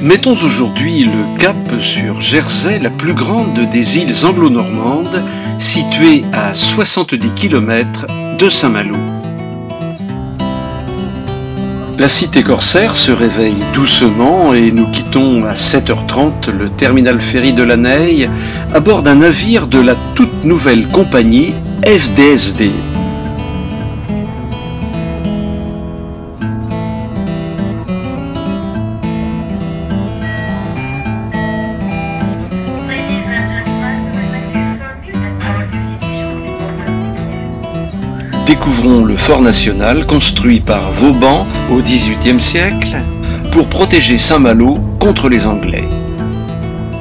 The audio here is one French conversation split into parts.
Mettons aujourd'hui le cap sur Jersey, la plus grande des îles anglo-normandes, située à 70 km de Saint-Malo. La cité corsaire se réveille doucement et nous quittons à 7h30 le terminal ferry de la Neille à bord d'un navire de la toute nouvelle compagnie FDSD. Découvrons le fort national construit par Vauban au XVIIIe siècle pour protéger Saint-Malo contre les Anglais.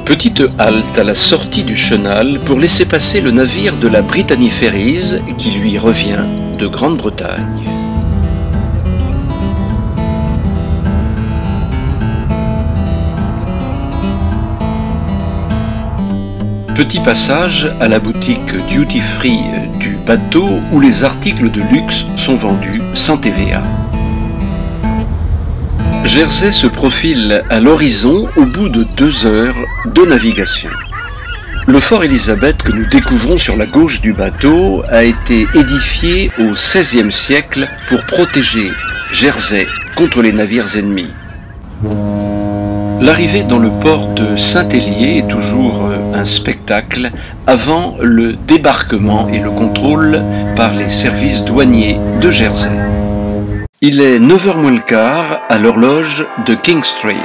Petite halte à la sortie du chenal pour laisser passer le navire de la Brittany Ferries qui lui revient de Grande-Bretagne. Petit passage à la boutique Duty Free du bateau où les articles de luxe sont vendus sans TVA. Jersey se profile à l'horizon au bout de 2 heures de navigation. Le fort Élisabeth que nous découvrons sur la gauche du bateau a été édifié au XVIe siècle pour protéger Jersey contre les navires ennemis. L'arrivée dans le port de Saint-Hélier est toujours un spectacle avant le débarquement et le contrôle par les services douaniers de Jersey. Il est 9h moins le quart à l'horloge de King Street.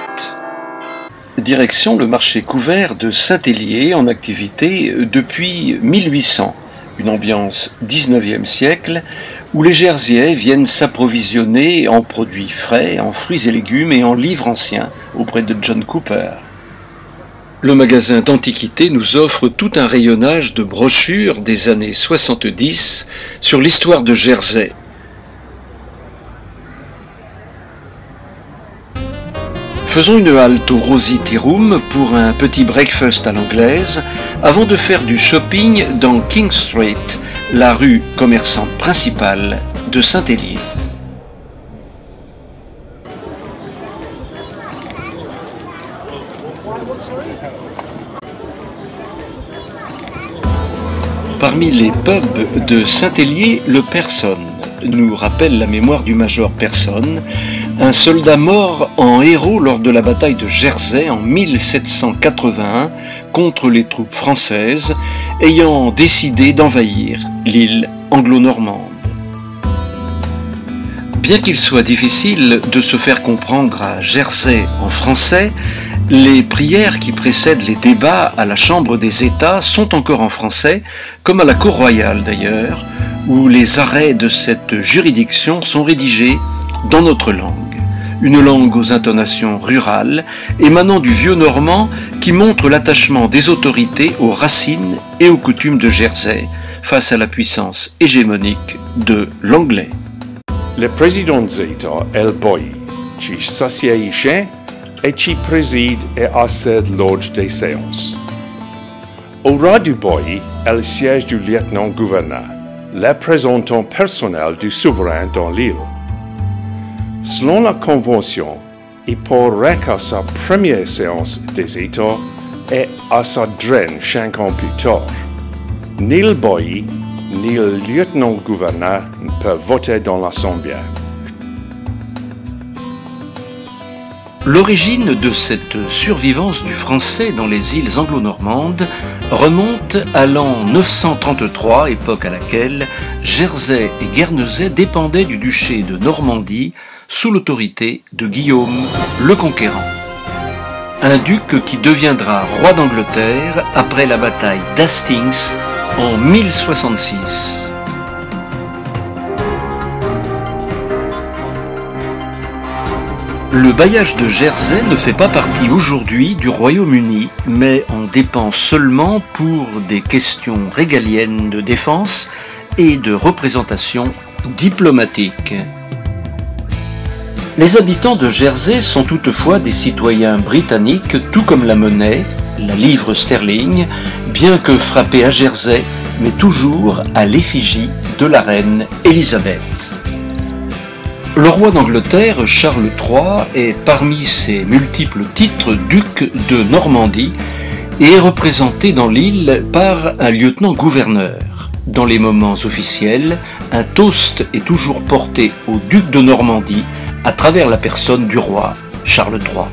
Direction le marché couvert de Saint-Hélier en activité depuis 1800. Une ambiance 19e siècle où les Jerseyais viennent s'approvisionner en produits frais, en fruits et légumes et en livres anciens auprès de John Cooper. Le magasin d'antiquités nous offre tout un rayonnage de brochures des années 70 sur l'histoire de Jersey. Faisons une halte au Rosy Tea Room pour un petit breakfast à l'anglaise avant de faire du shopping dans King Street, la rue commerçante principale de Saint-Hélier. Parmi les pubs de Saint-Hélier, le Person nous rappelle la mémoire du major Person, un soldat mort en héros lors de la bataille de Jersey en 1781 contre les troupes françaises ayant décidé d'envahir l'île anglo-normande. Bien qu'il soit difficile de se faire comprendre à Jersey en français, les prières qui précèdent les débats à la Chambre des États sont encore en français, comme à la Cour royale d'ailleurs, où les arrêts de cette juridiction sont rédigés dans notre langue. Une langue aux intonations rurales, émanant du vieux normand qui montre l'attachement des autorités aux racines et aux coutumes de Jersey face à la puissance hégémonique de l'anglais. Le président d'État est le boy, qui s'assied ici et qui préside et accède lors des séances. Au ras du boy est le siège du lieutenant-gouverneur, le représentant personnel du souverain dans l'île. Selon la Convention, il pourrait qu'à sa première séance des États et à sa draine 5 ans plus tard. Ni le boy, ni le lieutenant-gouverneur ne peuvent voter dans l'Assemblée. L'origine de cette survivance du français dans les îles anglo-normandes remonte à l'an 933, époque à laquelle Jersey et Guernesey dépendaient du duché de Normandie sous l'autorité de Guillaume le Conquérant. Un duc qui deviendra roi d'Angleterre après la bataille d'Hastings en 1066. Le bailliage de Jersey ne fait pas partie aujourd'hui du Royaume-Uni, mais en dépend seulement pour des questions régaliennes de défense et de représentation diplomatique. Les habitants de Jersey sont toutefois des citoyens britanniques, tout comme la monnaie, la livre sterling, bien que frappée à Jersey, mais toujours à l'effigie de la reine Élisabeth. Le roi d'Angleterre, Charles III, est parmi ses multiples titres duc de Normandie et est représenté dans l'île par un lieutenant-gouverneur. Dans les moments officiels, un toast est toujours porté au duc de Normandie à travers la personne du roi Charles III.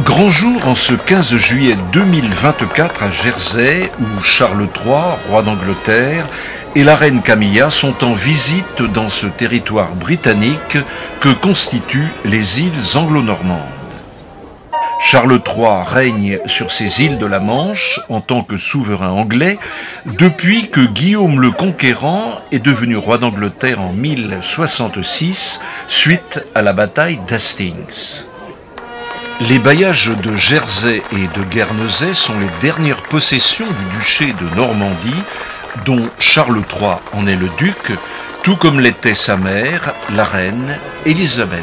Grand jour en ce 15 juillet 2024 à Jersey, où Charles III, roi d'Angleterre, et la reine Camilla sont en visite dans ce territoire britannique que constituent les îles anglo-normandes. Charles III règne sur ces îles de la Manche en tant que souverain anglais depuis que Guillaume le Conquérant est devenu roi d'Angleterre en 1066 suite à la bataille d'Hastings. Les bailliages de Jersey et de Guernesey sont les dernières possessions du duché de Normandie dont Charles III en est le duc, tout comme l'était sa mère, la reine Élisabeth.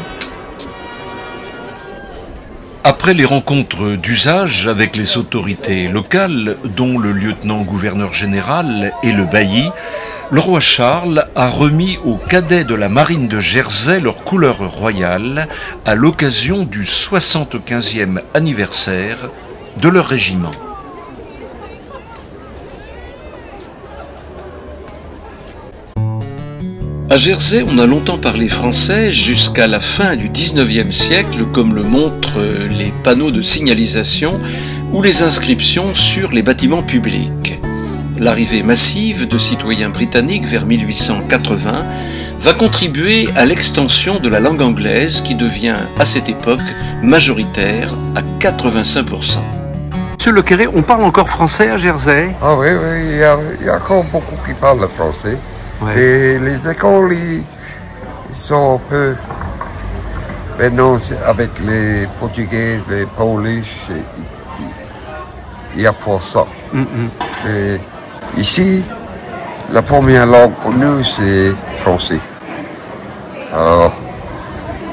Après les rencontres d'usage avec les autorités locales, dont le lieutenant-gouverneur général et le bailli, le roi Charles a remis aux cadets de la marine de Jersey leur couleur royale à l'occasion du 75e anniversaire de leur régiment. À Jersey, on a longtemps parlé français jusqu'à la fin du 19e siècle, comme le montrent les panneaux de signalisation ou les inscriptions sur les bâtiments publics. L'arrivée massive de citoyens britanniques vers 1880 va contribuer à l'extension de la langue anglaise qui devient à cette époque majoritaire à 85%. Monsieur Le Quéré, on parle encore français à Jersey? Ah oui, il y a encore beaucoup qui parlent le français. Ouais. Et les écoles, ils sont un peu... Maintenant, avec les Portugais, les Polish, il y a pour ça. Et ici, la première langue pour nous, c'est français. Alors,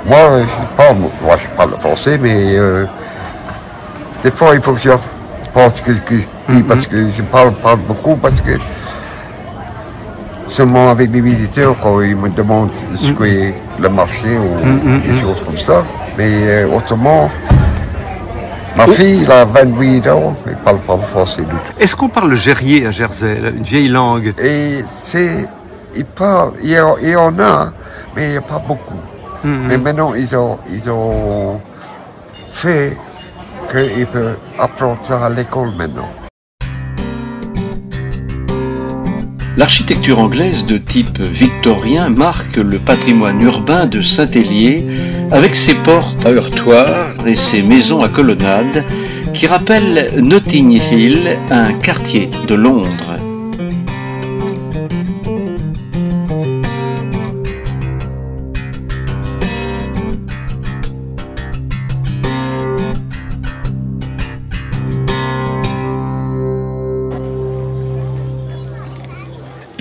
moi, je parle le français, mais des fois, il faut que je pense parce que je parle pas beaucoup, parce que seulement avec les visiteurs, quand ils me demandent ce qu'est le marché ou des choses comme ça. Mais autrement, ma fille, elle a 28 ans, elle ne parle pas français du tout. Est-ce qu'on parle le gerrier à Jersey, une vieille langue? Et ils parlent, il y en a, mais il n'y a pas beaucoup. Mais maintenant, ils ont fait qu'ils peuvent apprendre ça à l'école maintenant. L'architecture anglaise de type victorien marque le patrimoine urbain de Saint-Hélier avec ses portes à heurtoirs et ses maisons à colonnades qui rappellent Notting Hill, un quartier de Londres.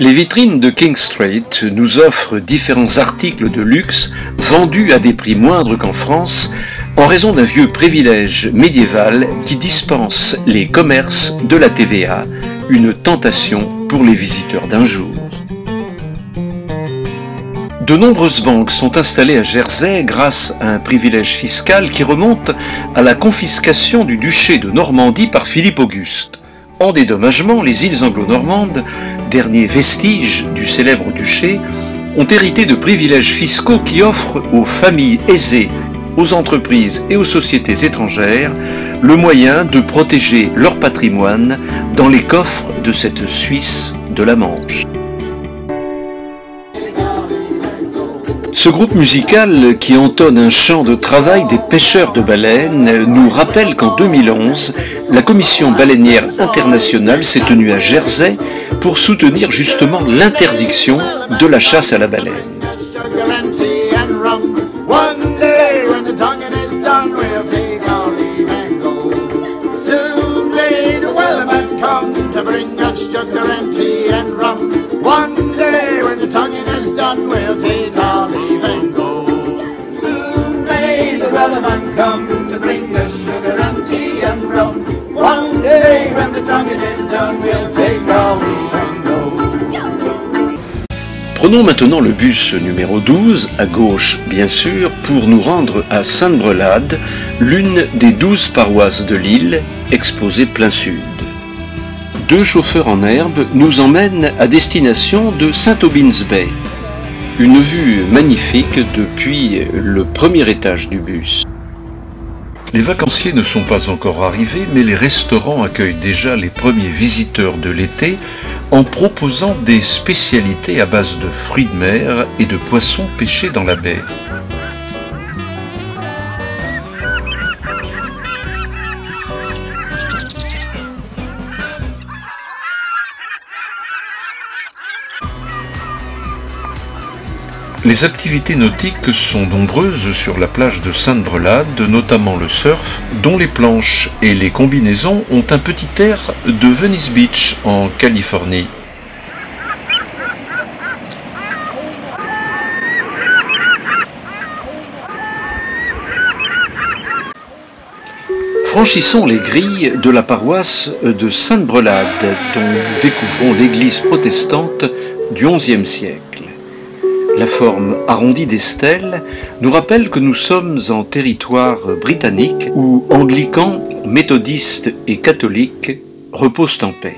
Les vitrines de King Street nous offrent différents articles de luxe vendus à des prix moindres qu'en France en raison d'un vieux privilège médiéval qui dispense les commerces de la TVA, une tentation pour les visiteurs d'un jour. De nombreuses banques sont installées à Jersey grâce à un privilège fiscal qui remonte à la confiscation du duché de Normandie par Philippe Auguste. En dédommagement, les îles anglo-normandes, derniers vestiges du célèbre duché, ont hérité de privilèges fiscaux qui offrent aux familles aisées, aux entreprises et aux sociétés étrangères le moyen de protéger leur patrimoine dans les coffres de cette Suisse de la Manche. Ce groupe musical qui entonne un chant de travail des pêcheurs de baleines nous rappelle qu'en 2011, la Commission baleinière internationale s'est tenue à Jersey pour soutenir justement l'interdiction de la chasse à la baleine. Prenons maintenant le bus numéro 12, à gauche bien sûr, pour nous rendre à Sainte-Brelade, l'une des 12 paroisses de l'île, exposée plein sud. 2 chauffeurs en herbe nous emmènent à destination de Saint-Aubin's Bay. Une vue magnifique depuis le premier étage du bus. Les vacanciers ne sont pas encore arrivés, mais les restaurants accueillent déjà les premiers visiteurs de l'été en proposant des spécialités à base de fruits de mer et de poissons pêchés dans la baie. Les activités nautiques sont nombreuses sur la plage de Sainte-Brelade, notamment le surf, dont les planches et les combinaisons ont un petit air de Venice Beach en Californie. Franchissons les grilles de la paroisse de Sainte-Brelade, dont nous découvrons l'église protestante du XIe siècle. La forme arrondie des stèles nous rappelle que nous sommes en territoire britannique où anglicans, méthodistes et catholiques reposent en paix.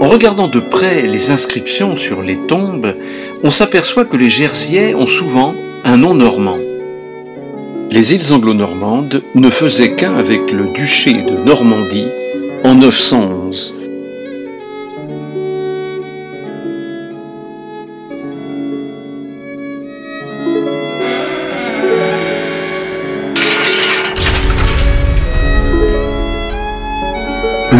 En regardant de près les inscriptions sur les tombes, on s'aperçoit que les Jerseyais ont souvent un nom normand. Les îles anglo-normandes ne faisaient qu'un avec le duché de Normandie en 911.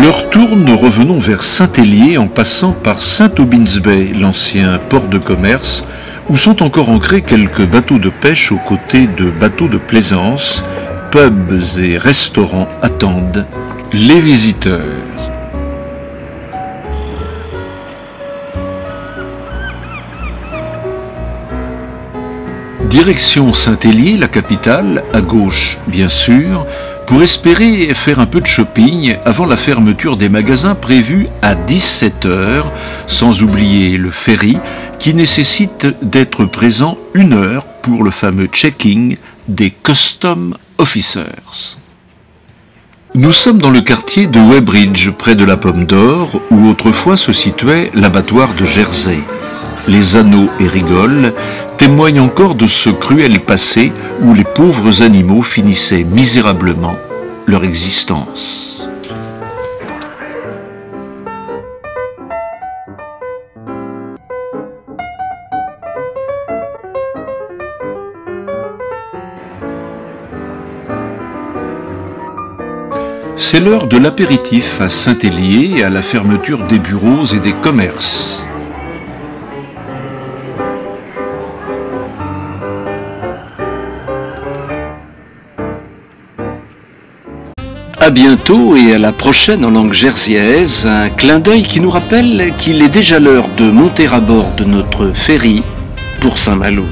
L'heure tourne, revenons vers Saint-Hélier en passant par Saint-Aubin's Bay, l'ancien port de commerce, où sont encore ancrés quelques bateaux de pêche aux côtés de bateaux de plaisance. Pubs et restaurants attendent les visiteurs. Direction Saint-Hélier, la capitale, à gauche bien sûr, pour espérer faire un peu de shopping avant la fermeture des magasins prévue à 17 h, sans oublier le ferry qui nécessite d'être présent 1 heure pour le fameux checking des Custom Officers. Nous sommes dans le quartier de Weybridge, près de la Pomme d'Or, où autrefois se situait l'abattoir de Jersey. Les anneaux et rigoles témoignent encore de ce cruel passé où les pauvres animaux finissaient misérablement leur existence. C'est l'heure de l'apéritif à Saint-Hélier et à la fermeture des bureaux et des commerces. À bientôt et à la prochaine en langue jersiaise, un clin d'œil qui nous rappelle qu'il est déjà l'heure de monter à bord de notre ferry pour Saint-Malo.